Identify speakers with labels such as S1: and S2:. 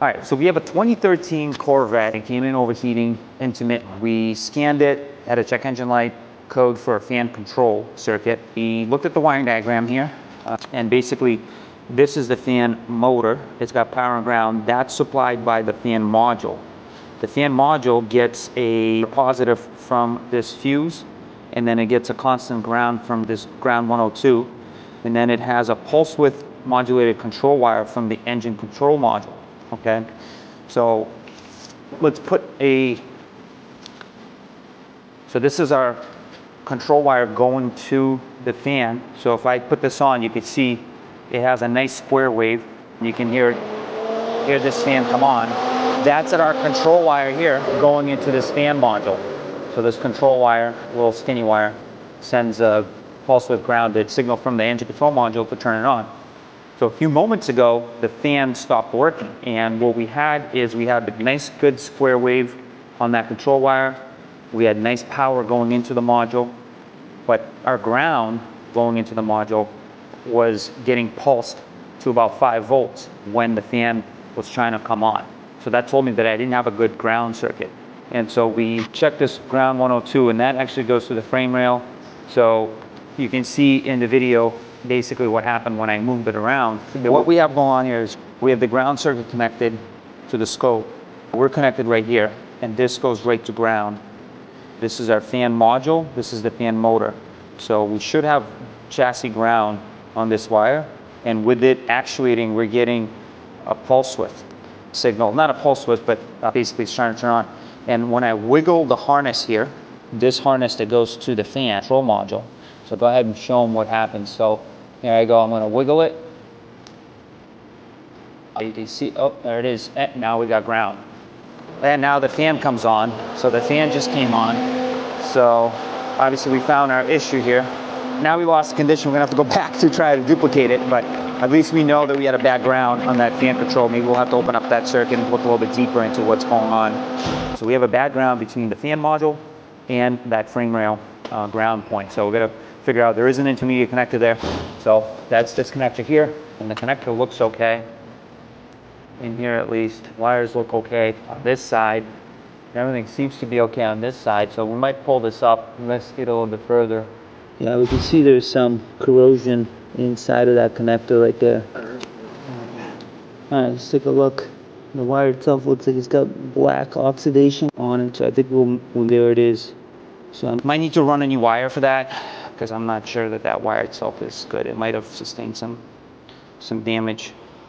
S1: All right, so we have a 2013 Corvette. It came in overheating, intermittent. We scanned it, had a check engine light code for a fan control circuit. We looked at the wiring diagram here, and basically this is the fan motor. It's got power and ground. That's supplied by the fan module. The fan module gets a positive from this fuse, and then it gets a constant ground from this ground 102, and then it has a pulse width modulated control wire from the engine control module. Okay, so let's put so this is our control wire going to the fan. So if I put this on, you can see it has a nice square wave. You can hear this fan come on. That's at our control wire here going into this fan module. So this control wire, little skinny wire, sends a pulse width grounded signal from the engine control module to turn it on. So a few moments ago, the fan stopped working, and what we had a nice good square wave on that control wire. We had nice power going into the module, but our ground going into the module was getting pulsed to about 5 volts when the fan was trying to come on. So that told me that I didn't have a good ground circuit. And so we checked this ground 102, and that actually goes through the frame rail. So you can see in the video basically what happened when I moved it around. What we have going on here is we have the ground circuit connected to the scope. We're connected right here, and this goes right to ground. This is our fan module. This is the fan motor. So we should have chassis ground on this wire, and with it actuating, we're getting a pulse width signal. Not a pulse width, but basically it's trying to turn on. And when I wiggle the harness here, this harness that goes to the fan control module, so go ahead and show them what happens. So here I go, I'm gonna wiggle it. You can see, oh, there it is. Now we got ground. And now the fan comes on. So the fan just came on. So obviously we found our issue here. Now we lost the condition. We're gonna have to go back to try to duplicate it, but at least we know that we had a bad ground on that fan control. Maybe we'll have to open up that circuit and look a little bit deeper into what's going on. So we have a bad ground between the fan module and that frame rail ground point. So we're gonna figure out there is an intermediate connector there. So that's this connector here, and the connector looks okay. In here at least, wires look okay. On this side, everything seems to be okay on this side. So we might pull this up, investigate a little bit further. Yeah, we can see there's some corrosion inside of that connector right there. All right, let's take a look. The wire itself looks like it's got black oxidation on it. So I think there it is. So I might need to run a new wire for that, because I'm not sure that that wire itself is good. It might have sustained some damage.